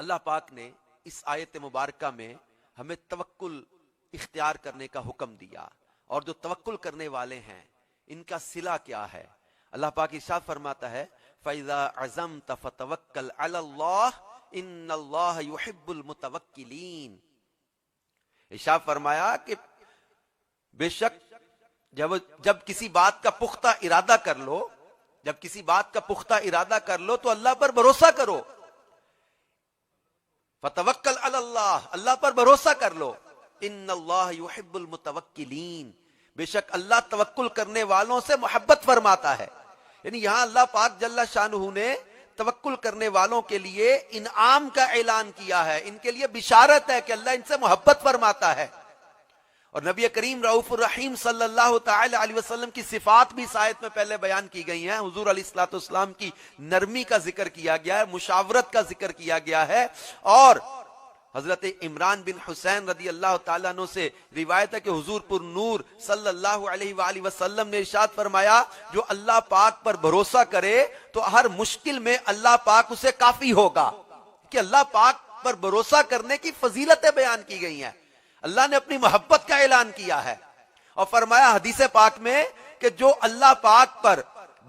اللہ پاک نے اس آیت مبارکہ میں ہمیں توکل اختیار کرنے کا حکم دیا، اور جو توکل کرنے والے ہیں ان کا صلہ کیا ہے؟ اللہ پاک ارشاد فرماتا ہے فَإِذَا عَزَمْتَ فَتَوَكَّلْ عَلَى اللَّهِ إِنَّ اللَّهَ يُحِبُّ الْمُتَوَكِّلِينَ۔ ارشاد فرمایا کہ بے شک جب کسی بات کا پختہ ارادہ کر لو، جب کسی بات کا پختہ ارادہ کر لو تو اللہ پر بھروسہ کرو۔ فتوکل علی اللہ، اللہ پر بھروسہ کر لو۔ ان اللہ یحب المتوکلین، بے شک اللہ توکل کرنے والوں سے محبت فرماتا ہے۔ یعنی یہاں اللہ پاک جل شانہ نے توکل کرنے والوں کے لیے انعام کا اعلان کیا ہے، ان کے لیے بشارت ہے کہ اللہ ان سے محبت فرماتا ہے۔ اور نبی کریم رؤوف الرحیم صلی اللہ تعالی علیہ وسلم کی صفات بھی اس آیت میں پہلے بیان کی گئی ہیں۔ حضور علیہ الصلوۃ والسلام کی نرمی کا ذکر کیا گیا ہے، مشاورت کا ذکر کیا گیا ہے، اور حضرت عمران بن حسین رضی اللہ تعالیٰ عنہ سے روایت ہے کہ حضور پر نور صلی اللہ علیہ وآلہ وسلم نے ارشاد فرمایا جو اللہ پاک پر بھروسہ کرے تو ہر مشکل میں اللہ پاک اسے کافی ہوگا۔ کہ اللہ پاک پر بھروسہ کرنے کی فضیلتیں بیان کی گئی ہیں، اللہ نے اپنی محبت کا اعلان کیا ہے، اور فرمایا حدیث پاک میں کہ جو اللہ پاک پر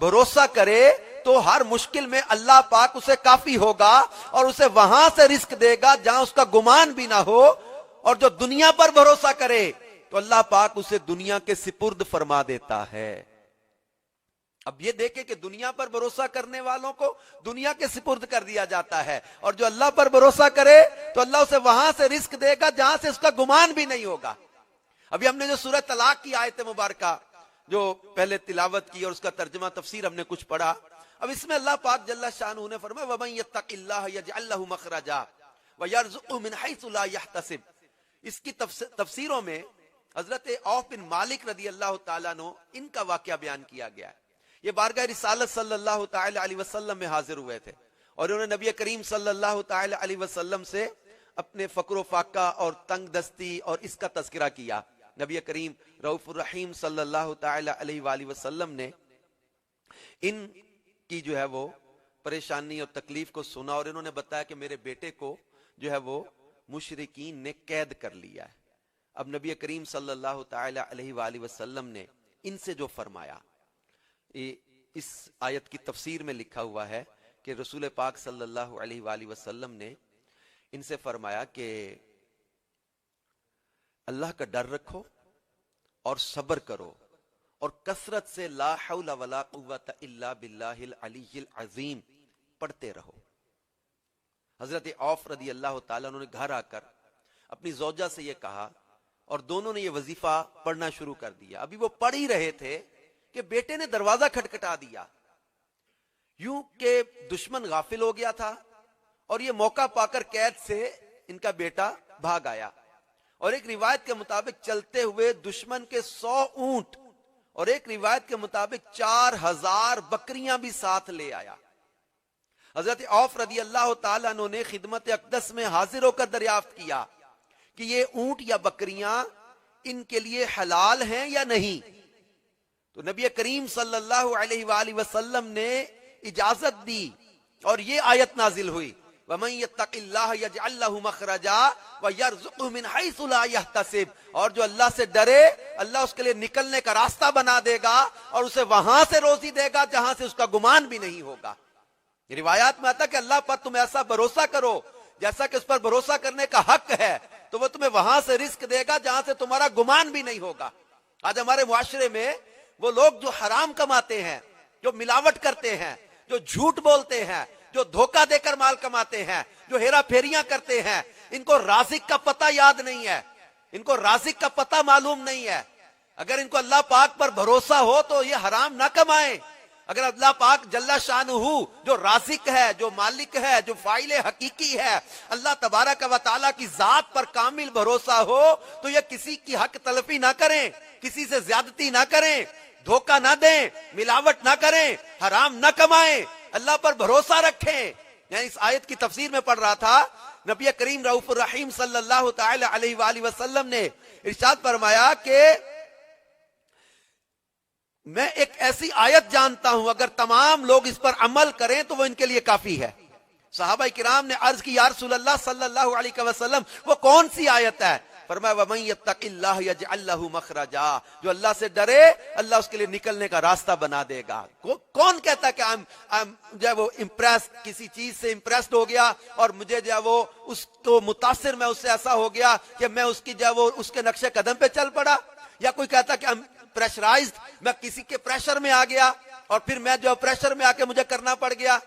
بھروسہ کرے تو ہر مشکل میں اللہ پاک اسے کافی ہوگا، اور اسے وہاں سے رزق دے گا جہاں اس کا گمان بھی نہ ہو، اور جو دنیا پر بھروسہ کرے تو اللہ پاک اسے دنیا کے سپرد فرما دیتا ہے۔ اب یہ دیکھیں کہ دنیا پر بھروسہ کرنے والوں کو دنیا کے سپرد کر دیا جاتا ہے، اور جو اللہ پر بھروسہ کرے تو اللہ اسے وہاں سے رزق دے گا جہاں سے اس کا گمان بھی نہیں ہوگا۔ ابھی ہم نے جو سورہ طلاق کی آیت مبارکہ جو پہلے تلاوت کی اور اس کا ترجمہ تفسیر ہم نے کچھ پڑھا، اب اس میں اللہ پاک جل شانہ نے فرمایا وَمَن يَتَّقِ اللَّهَ يَجْعَل لَّهُ مَخْرَجًا وَيَرْزُقْهُ مِنْ حَيْثُ لَا يَحْتَسِبُ۔ اس کی تفسیروں میں حضرت عوف بن مالک رضی اللہ تعالیٰ عنہ ان کا واقعہ بیان کیا گیا ہے۔ یہ بارگاہ رسالت صلی اللہ تعالی علیہ وسلم میں حاضر ہوئے تھے، اور انہوں نے نبی کریم صلی اللہ تعالی علیہ وسلم سے اپنے فقر و فاقہ اور تنگ دستی اور اس کا تذکرہ کیا۔ نبی کریم رؤوف الرحیم صلی اللہ تعالی علیہ وآلہ وسلم نے ان کی جو ہے وہ پریشانی اور تکلیف کو سنا، اور انہوں نے بتایا کہ میرے بیٹے کو جو ہے وہ مشرکین نے قید کر لیا ہے۔ اب نبی کریم صلی اللہ تعالی علیہ وآلہ وسلم نے ان سے جو فرمایا، اس آیت کی تفسیر میں لکھا ہوا ہے کہ رسول پاک صلی اللہ علیہ وآلہ وسلم نے ان سے فرمایا کہ اللہ کا ڈر رکھو اور صبر کرو، اور کثرت سے لا حول ولا قوت الا باللہ العلی العظیم پڑھتے رہو۔ حضرت عوف رضی اللہ تعالیٰ عنہ نے گھر آ کر اپنی زوجہ سے یہ کہا، اور دونوں نے یہ وظیفہ پڑھنا شروع کر دیا۔ ابھی وہ پڑھ ہی رہے تھے کہ بیٹے نے دروازہ کھٹکھٹا دیا، یوں کہ دشمن غافل ہو گیا تھا، اور یہ موقع پا کر قید سے ان کا بیٹا بھاگ آیا، اور ایک روایت کے مطابق چلتے ہوئے دشمن کے 100 اونٹ اور ایک روایت کے مطابق 4000 بکریاں بھی ساتھ لے آیا۔ حضرت عوف رضی اللہ تعالیٰ عنہ نے خدمت اقدس میں حاضر ہو کر دریافت کیا کہ یہ اونٹ یا بکریاں ان کے لیے حلال ہیں یا نہیں؟ تو نبی کریم صلی اللہ علیہ وآلہ وسلم نے اجازت دی، اور یہ آیت نازل ہوئی وَمَن يَتَّقِ اللَّهَ يَجْعَل لَّهُ مَخْرَجًا وَيَرْزُقْهُ مِنْ حَيْثُ لَا يَحْتَسِبُ، اور جو اللہ سے ڈرے اللہ اس کے لیے نکلنے کا راستہ بنا دے گا، اور اسے وہاں سے روزی دے گا جہاں سے اس کا گمان بھی نہیں ہوگا۔ روایات میں آتا کہ اللہ پر تم ایسا بھروسہ کرو جیسا کہ اس پر بھروسہ کرنے کا حق ہے، تو وہ تمہیں وہاں سے رزق دے گا جہاں سے تمہارا گمان بھی نہیں ہوگا۔ آج ہمارے معاشرے میں وہ لوگ جو حرام کماتے ہیں، جو ملاوٹ کرتے ہیں، جو جھوٹ بولتے ہیں، جو دھوکہ دے کر مال کماتے ہیں، جو ہیرا پھیریاں کرتے ہیں، ان کو رازق کا پتہ یاد نہیں ہے، ان کو رازق کا پتہ معلوم نہیں ہے۔ اگر ان کو اللہ پاک پر بھروسہ ہو تو یہ حرام نہ کمائیں۔ اگر اللہ پاک جل شانہ جو رازق ہے، جو مالک ہے، جو فاعل حقیقی ہے، اللہ تبارک و تعالیٰ کی ذات پر کامل بھروسہ ہو تو یہ کسی کی حق تلفی نہ کریں، کسی سے زیادتی نہ کریں، دھوکہ نہ دیں، ملاوٹ نہ کریں، حرام نہ کمائیں، اللہ پر بھروسہ رکھیں۔ یعنی اس آیت کی تفسیر میں پڑھ رہا تھا، نبی کریم رؤوف الرحیم صلی اللہ تعالی علیہ وآلہ وسلم نے ارشاد فرمایا کہ میں ایک ایسی آیت جانتا ہوں اگر تمام لوگ اس پر عمل کریں تو وہ ان کے لیے کافی ہے۔ صحابہ کرام نے عرض کی یا رسول اللہ صلی اللہ علیہ وسلم وہ کون سی آیت ہے؟ فرمایا وَمَن يَتَّقِ اللَّهَ يَجْعَل لَّهُ مَخْرَجًا، جو اللہ سے ڈرے اللہ اس کے لیے نکلنے کا راستہ بنا دے گا۔ کون کہتا ہے کہ جو ہے وہ امپریس کسی چیز سے امپریسڈ ہو گیا اور مجھے جو ہے وہ اس کو متاثر میں اس سے ایسا ہو گیا کہ میں اس کی جو ہے وہ اس کے نقش قدم پہ چل پڑا؟ یا کوئی کہتا کہ پریشرائزڈ، میں کسی کے پریشر میں آ گیا اور پھر میں جو پریشر میں آ کے مجھے کرنا پڑ گیا؟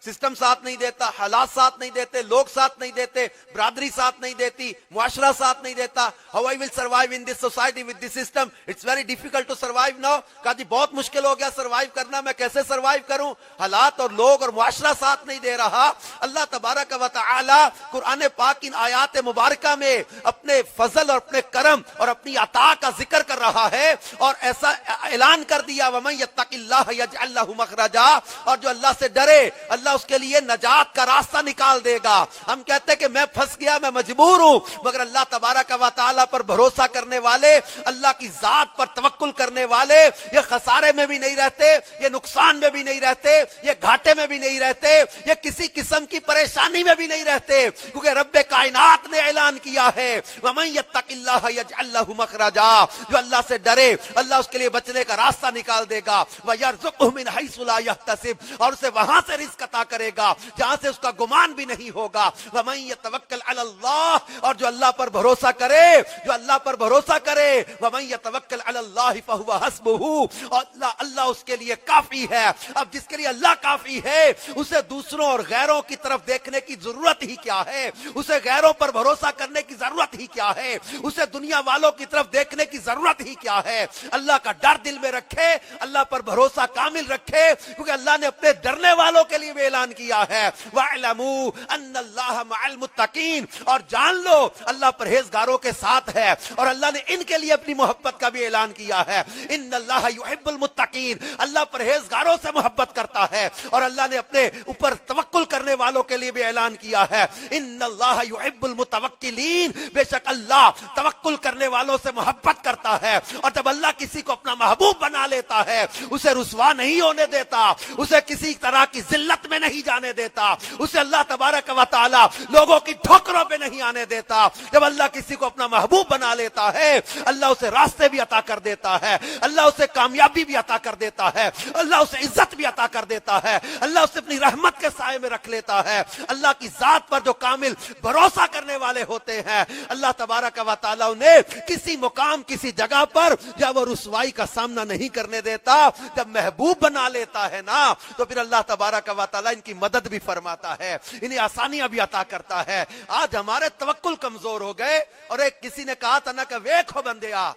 سسٹم ساتھ نہیں دیتا، حالات ساتھ نہیں دیتے، لوگ ساتھ نہیں دیتے، برادری ساتھ نہیں دیتی، معاشرہ ساتھ نہیں دیتا۔ How I will survive in this society with this system? It's very difficult to survive now۔ کہا جی بہت مشکل ہو گیا سروائیو کرنا، میں کیسے سروائیو کروں؟ حالات اور لوگ اور معاشرہ ساتھ نہیں دے رہا۔ اللہ تبارک و تعالی قرآن پاک ان آیات مبارکہ میں اپنے فضل اور اپنے کرم اور اپنی عطا کا ذکر کر رہا ہے اور ایسا اعلان کر دیا وَمَن يَتَّقِ اللَّهَ يَجْعَل لَّهُ مَخْرَجًا، اور جو اللہ سے ڈرے اللہ اس کے لیے نجات کا راستہ نکال دے گا۔ ہم کہتے ہیں کہ میں پھنس گیا، میں مجبور ہوں، مگر اللہ تبارک و تعالی پر بھروسہ کرنے والے، اللہ کی ذات پر توکل کرنے والے یہ خسارے میں بھی نہیں رہتے، یہ نقصان میں بھی نہیں رہتے، یہ گھاٹے میں بھی نہیں رہتے، یہ کسی قسم کی پریشانی میں بھی نہیں رہتے، کیونکہ رب کائنات نے اعلان کیا ہے وَمَن يَتَّقِ اللَّهَ يَجْعَل لَّهُ مَخْرَجًا، جو اللہ سے ڈرے اللہ اس کے لیے بچنے کا راستہ نکال دے گا، وَيَرْزُقْهُ مِنْ حَيْثُ لَا يَحْتَسِبُ، اور اسے وہاں سے رزق عطا کرے گا جہاں سے اس کا گمان بھی نہیں ہوگا۔ وَمَن يَتَوَکَّلْ عَلَى اللَّهِ، اور جو اللہ پر بھروسہ کرے، جو اللہ پر بھروسہ کرے، وَمَن يَتَوَکَّلْ عَلَى اللَّهِ فَهُوَ حَسْبُهُ، اور اللہ اس کے لیے کافی ہے۔ اب جس کے لیے اللہ کافی ہے اسے دوسروں اور غیروں کی طرف دیکھنے کی ضرورت ہی کیا ہے؟ اسے غیروں پر بھروسہ کرنے کی ضرورت ہی کیا ہے؟ اسے دنیا والوں کی طرف دیکھنے کی ضرورت ہی کیا ہے؟ اللہ کا ڈر دل میں رکھے، اللہ پر بھروسہ کامل رکھے، کیونکہ اللہ نے اپنے ڈرنے والوں کے لیے بھی اعلان کیا ہے وَاعْلَمُوا أَنَّ اللَّهَ مَعَ الْمُتَّقِينَ، اور جان لو اللہ پرہیزگاروں کے ساتھ ہے، اور اللہ نے ان کے لیے اپنی محبت کا بھی اعلان کیا ہے۔ ان اللہ يحب المتقین، اللہ پرہیزگاروں سے محبت کرتا ہے، اور اللہ نے اپنے اوپر توکل کرنے والوں کے لیے بھی اعلان کیا ہے ان اللہ يحب المتوکلین، بے شک اللہ توکل کرنے والوں سے محبت کرتا ہے، اور جب اللہ کسی کو اپنا محبوب بنا لیتا ہے اسے رسوا نہیں ہونے دیتا، اسے کسی طرح کی ذلت میں نہیں جانے دیتا، اسے اللہ تبارک و تعالی لوگوں کی ٹھوکروں پہ نہیں آنے دیتا۔ جب اللہ کسی کو اپنا محبوب بنا لیتا ہے اللہ اسے راستے بھی عطا کر دیتا ہے، اللہ اسے کامیابی بھی عطا کر دیتا ہے، اللہ اسے عزت بھی عطا کر دیتا ہے، اللہ اسے اپنی رحمت کے سائے میں رکھ لیتا ہے۔ اللہ کی ذات پر جو کامل بھروسہ کرنے والے ہوتے ہیں اللہ تبارک و تعالی انہیں کسی مقام کسی جگہ پر جب وہ رسوائی کا سامنا نہیں کرنے دیتا، جب محبوب بنا لیتا ہے نا تو پھر اللہ تبارک و تعالی ان کی مدد بھی فرماتا ہے، انہیں آسانیاں بھی عطا کرتا ہے۔ آج ہمارے توکل کمزور ہو گئے، اور ایک کسی نے کہا تھا نا کہ ویکھو بندیا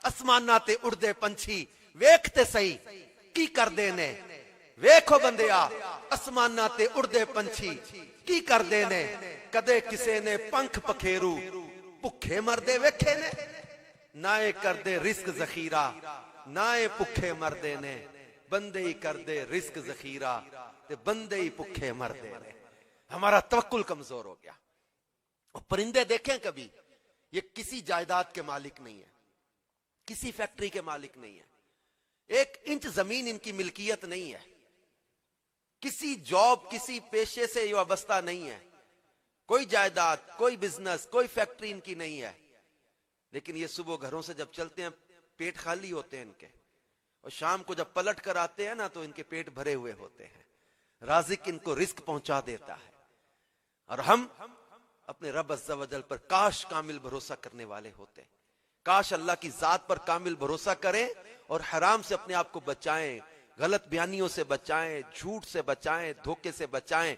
اسماناں تے اڑدے پنچھی ویکھتے سہی کی کر دینے، ویکھو بندیا اسماناں تے اڑدے پنچھی کی کر دینے، کدے کسے نے پنکھ پکھیرو بھکھے مردے ویکھے نے، نائے کر دے رزق ذخیرہ نائے بھکھے مردے نے، بندے ہی کر دے رزق ذخیرہ تے بندے ہی بھکھے مردے نے۔ ہمارا توکل کمزور ہو گیا۔ اور پرندے دیکھیں کبھی، یہ کسی جائیداد کے مالک نہیں ہے، کسی فیکٹری کے مالک نہیں ہے، ایک انچ زمین ان کی ملکیت نہیں ہے، کسی جاب کسی پیشے سے یہ وابستہ نہیں ہے، کوئی جائیداد کوئی بزنس کوئی فیکٹری ان کی نہیں ہے، لیکن یہ صبح گھروں سے جب چلتے ہیں پیٹ خالی ہوتے ہیں ان کے، اور شام کو جب پلٹ کر آتے ہیں نا تو ان کے پیٹ بھرے ہوئے ہوتے ہیں، رازق ان کو رزق پہنچا دیتا ہے۔ اور ہم اپنے رب عز و جل پر کاش کامل بھروسہ کرنے والے ہوتے، کاش اللہ کی ذات پر کامل بھروسہ کریں اور حرام سے اپنے آپ کو بچائیں، غلط بیانیوں سے بچائیں، جھوٹ سے بچائیں، دھوکے سے بچائیں۔